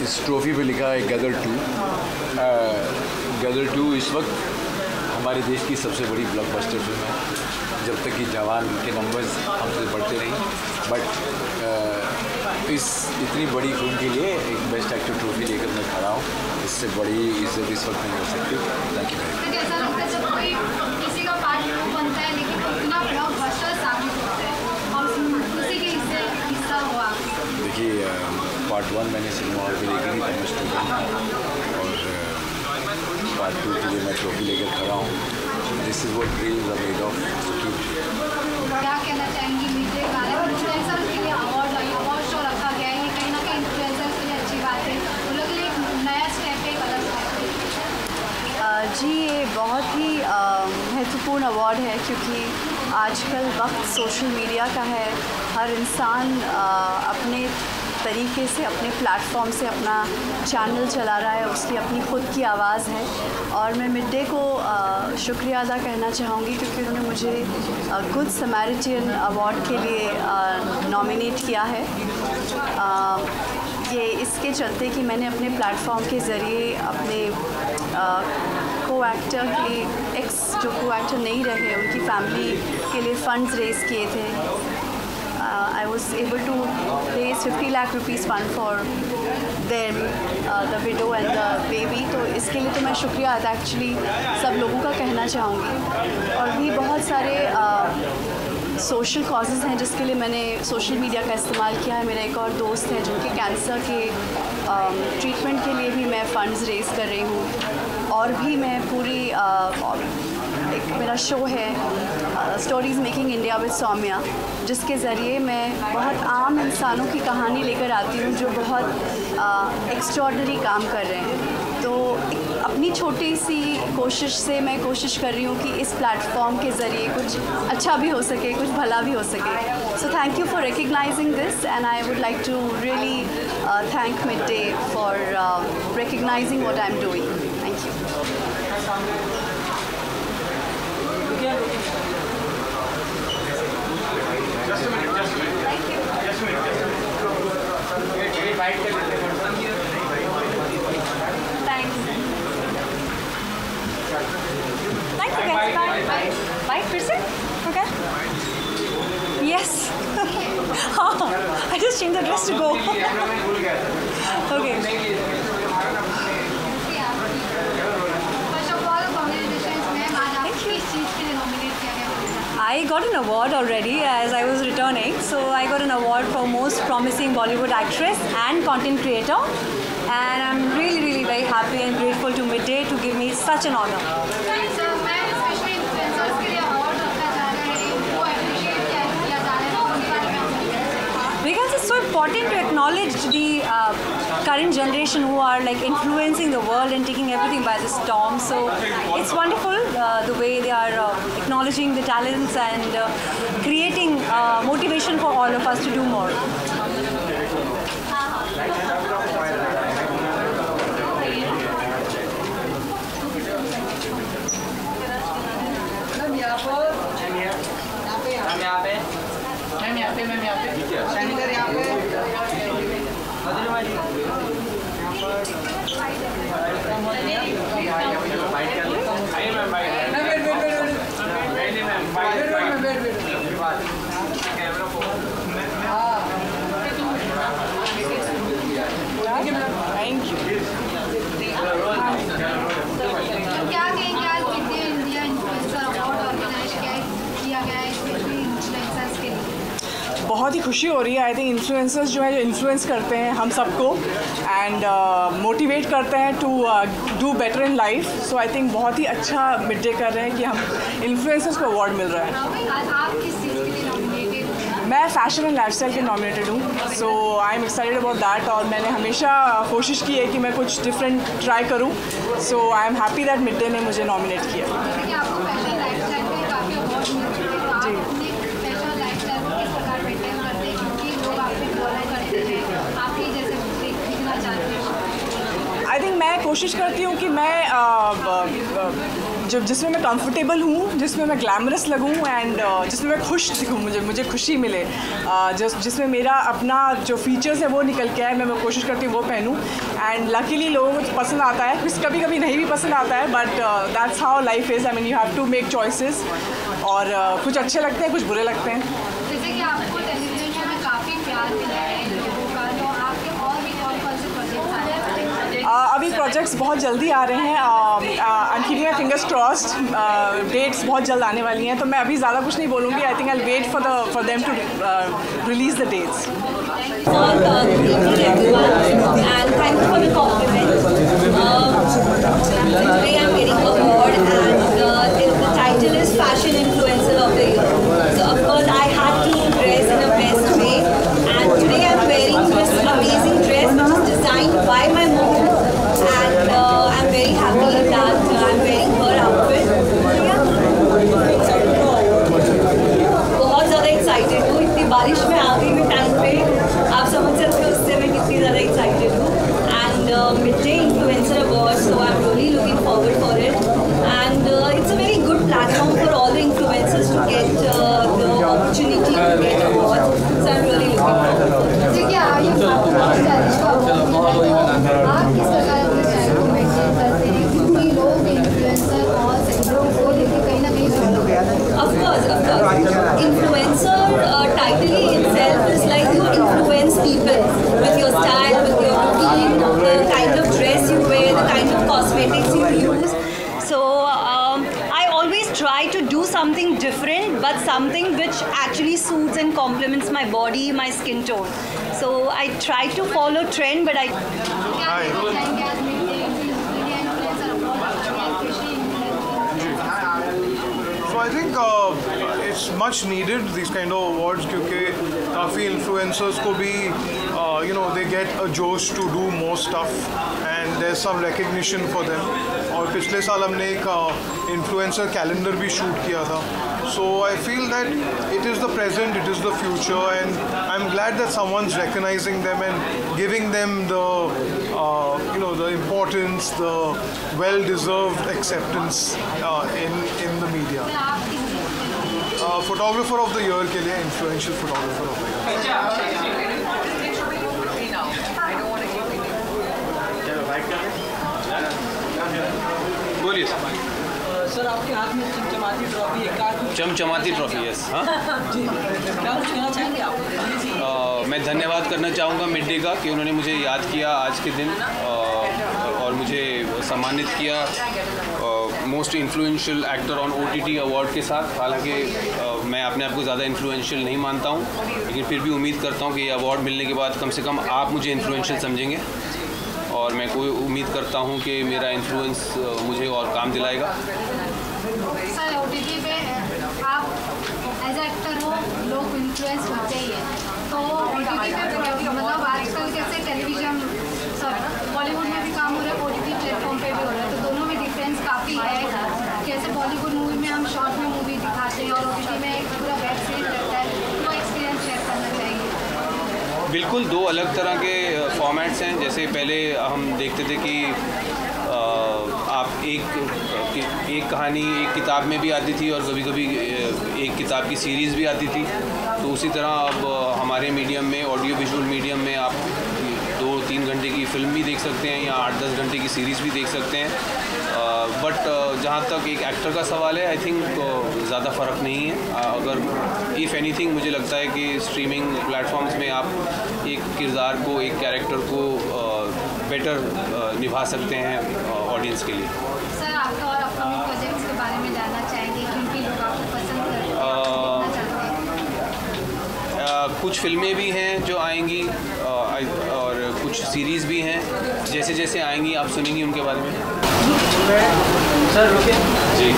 इस ट्रॉफी पे लिखा है गदर 2। गदर 2 इस वक्त हमारे देश की सबसे बड़ी ब्लॉकबस्टर फिल्म है, जब तक कि जवान के नंबर्स हमसे बढ़ते नहीं। बट इस इतनी बड़ी फिल्म के लिए एक बेस्ट एक्टर ट्रॉफी लेकर मैं खड़ा हूँ, इससे बड़ी इज्जत इस वक्त नहीं हो सकती। Thank you. कैसा लगता है जब कोई किसी का पार्ट बनता है लेकिन इतना ब्लॉकबस्टर साबित होता है और उसी के हिस्सा हुआ? देखिए, पार्ट 1 मैंने सिनेमा हॉल में देखी थी, मैं स्टूडेंट था, और पार्ट 2 के लिए मैं ट्रॉफी लेकर खड़ा हूँ। This is what dreams are made of. क्या कहना चाहेंगी मीडिया के बारे में? इन्फ्लुएंसर के लिए अवार्ड शो रखा गया है, ये कहीं ना कहीं इन्फ्लुएंसर के लिए अच्छी बात है, उन लोगों के लिए एक नया स्टेप है, एक अलग स्टेप है। जी, ये बहुत ही महत्वपूर्ण अवार्ड है, क्योंकि आजकल वक्त सोशल मीडिया का है। हर इंसान अपने तरीके से, अपने प्लेटफॉर्म से अपना चैनल चला रहा है, उसकी अपनी खुद की आवाज़ है। और मैं मिड डे को शुक्रिया अदा करना चाहूँगी, क्योंकि उन्होंने मुझे गुड समैरिटियन अवार्ड के लिए नॉमिनेट किया है। ये इसके चलते कि मैंने अपने प्लेटफॉर्म के ज़रिए अपने को एक्टर के जो को एक्टर नहीं रहे, उनकी फैमिली के लिए फ़ंड्स रेज़ किए थे। I was able to raise 50 lakh rupees fund for them, the widow and the baby। तो इसके लिए तो मैं शुक्रिया अदा एक्चुअली सब लोगों का कहना चाहूँगी। और भी बहुत सारे सोशल कॉजेज़ हैं जिसके लिए मैंने सोशल मीडिया का इस्तेमाल किया है। मेरा एक और दोस्त है जिनके कैंसर के ट्रीटमेंट के लिए भी मैं फ़ंड्स रेज़ कर रही हूँ। और भी मैं पूरी एक मेरा शो है stories making India with Saumya, जिसके ज़रिए मैं बहुत आम इंसानों की कहानी लेकर आती हूँ जो बहुत एक्स्ट्रॉर्डनरी काम कर रहे हैं। तो अपनी छोटी सी कोशिश से मैं कोशिश कर रही हूँ कि इस प्लेटफॉर्म के ज़रिए कुछ अच्छा भी हो सके, कुछ भला भी हो सके। So thank you for recognising this, and I would like to really thank mid day for recognising what I am doing. Thank you. Just a minute. Thank you. Just a minute. Thanks. Thank you guys. Bye. Bye. फिर से? Okay. Yes. I just changed the dress to go. Okay. I got an award already as I was returning. So I got an award for most promising Bollywood actress and content creator, and I'm really very happy and grateful to Midday to give me such an honor. Because it's so important to acknowledge the current generation who are like influencing the world and taking everything by the storm. So it's wonderful the way they are acknowledging the talents and creating motivation for all of us to do more. Ma'am यहाँ पे सैनिकर यहाँ पे मधुरिमा जी Thank you. क्या कहेंगे आज कितने India influencer award organise किया गया है स्पेशली इन्फ्लुएंसर्स के लिए? बहुत ही खुशी हो रही है। आई थिंक इन्फ्लुएंसर्स जो है जो इन्फ्लुएंस करते हैं हम सबको एंड मोटिवेट करते हैं to do better in life. So I think बहुत ही अच्छा मिड डे कर रहे हैं कि हम इन्फ्लुएंसर्स को अवार्ड मिल रहा है। आप किस चीज़ के लिए नॉमिनेटेड? मैं फैशन एंड लाइफस्टाइल के नॉमिनेटेड हूँ। So I am excited about that, और मैंने हमेशा कोशिश की है कि मैं कुछ डिफरेंट ट्राई करूँ। So I am happy that Mid Day ने मुझे नॉमिनेट किया। आपको फैशन लाइफस्टाइल में काफ़ी अवार्ड मिल चुके हैं, तो आप अपने फैशन लाइफस्टाइल को किस प्रकार मेंटेन करते हैं क्योंकि लोग आपको फॉलो करते हैं, आप ही जैसे दिखना चाहते हैं? आई थिंक मैं कोशिश करती हूँ कि मैं जो जिसमें मैं कंफर्टेबल हूँ, जिसमें मैं ग्लैमरस लगूँ एंड जिसमें मैं खुश दिखूँ, मुझे खुशी मिले, जिसमें मेरा अपना जो फीचर्स है वो निकल के आए, मैं कोशिश करती हूँ वो पहनूँ। एंड लकीली लोगों को पसंद आता है, कुछ कभी कभी नहीं भी पसंद आता है, but that's how life is. I mean you have to make choices, और कुछ अच्छे लगते हैं, कुछ बुरे लगते हैं। जैसे कि आपको टेलीविजन शो में काफ़ी प्यार मिला है लोगों का, तो आपके और भी कौन से प्रोजेक्ट्स आ रहे हैं? अभी प्रोजेक्ट्स बहुत जल्दी आ रहे हैं, I am keeping my fingers crossed. Dates बहुत जल्द आने वाली हैं, तो मैं अभी ज़्यादा कुछ नहीं बोलूँगी। I think I will wait for them to release the dates. And thank you for the compliment. Today I'm getting an award, and the title is Fashion Influencer of the Year. So of course I had to dress in a best way, and today I'm wearing this amazing dress which is designed by my mom, and I'm very happy that I'm wearing her outfit. बहुत ज़्यादा excited हूँ, इतनी बारिश में आ गई मैं time पे, आप समझ सकते हो उससे मैं कितनी ज़्यादा एक्साइटेड हूँ। And Midday Influencer Awards, so I'm really looking forward for it, and it's a very good platform for all the influencers to get the opportunity to get awards, so I'm really looking forward for it. जैसे कि आप stylish का award मिला है, तो आप किस प्रकार अपने स्टाइल को मेंटेन करते हैं, क्योंकि लोग इन्फ्लुएंसर और सेलिब्रिटी को लेकर कहीं ना कहीं फॉलो करते हैं? Of course. Influencer title itself is like you influence people with your style, with your routine, the kind of dress you wear, the kind of cosmetics you use. So I always try to do something different, but something which actually suits and complements my body, my skin tone. So I try to follow trend, but I. क्या कहना चाहेंगे आज midday influencer award specially So I think it's much needed these kind of awards, क्योंकि काफ़ी influencers को भी they get a josh to do more stuff and there's some recognition for them. और पिछले साल हमने एक influencer calendar भी shoot किया था. So I feel that it is the present, it is the future, and I'm glad that someone's recognizing them and giving them the the importance, the well-deserved acceptance in the media. Photographer of the year के लिए influential photographer of the year. बोलिए sir, आपके हाथ में चमचमाती trophy है, चमचमाती trophy, yes. हाँ जी, क्या कुछ कहना चाहेंगे आप? मैं धन्यवाद करना चाहूँगा मिडडे का कि उन्होंने मुझे याद किया आज के दिन और मुझे सम्मानित किया most influential actor on OTT award के साथ। हालांकि मैं अपने आप को ज़्यादा इन्फ्लुएंशियल नहीं मानता हूँ, लेकिन फिर भी उम्मीद करता हूँ कि ये अवार्ड मिलने के बाद कम से कम आप मुझे इन्फ्लुएंशियल समझेंगे, और मैं कोई उम्मीद करता हूँ कि मेरा इन्फ्लुएंस मुझे और काम दिलाएगा। सर OTT पे आप एज एक्टर हो, लोग इन्फ्लुएंस होते ही है, तो OTT पे मतलब आजकल जैसे टेलीविजन बॉलीवुड में भी काम हो रहा है, OTT प्लेटफॉर्म पे भी हो रहा है, तो दोनों में डिफरेंस काफ़ी है। जैसे बॉलीवुड मूवी में हम शॉर्ट में मूवी दिखाते हैं और OTT में एक पूरा वेब सीरीज रहता है, तो एक्सपीरियंस शेयर करना चाहेंगे? बिल्कुल, दो अलग तरह के फॉर्मेट्स हैं। जैसे पहले हम देखते थे कि आप एक कहानी एक किताब में भी आती थी और कभी कभी एक किताब की सीरीज़ भी आती थी, तो उसी तरह अब हमारे मीडियम में, ऑडियो विजुअल मीडियम में आप 2-3 घंटे की फ़िल्म भी देख सकते हैं या 8-10 घंटे की सीरीज़ भी देख सकते हैं। बट जहाँ तक एक एक्टर का सवाल है, आई थिंक ज़्यादा फ़र्क नहीं है। अगर इफ़ एनीथिंग मुझे लगता है कि स्ट्रीमिंग प्लेटफॉर्म्स में आप एक किरदार को, एक कैरेक्टर को बेटर निभा सकते हैं ऑडियंस के लिए। सर आपका और अपकमिंग प्रोजेक्ट्स के बारे में जानना चाहेंगे, क्योंकि लोग आपको पसंद करते हैं, कुछ फिल्में भी हैं जो आएंगी और कुछ सीरीज़ भी हैं, जैसे जैसे आएंगी आप सुनेंगी उनके बारे में। सर रुके जी।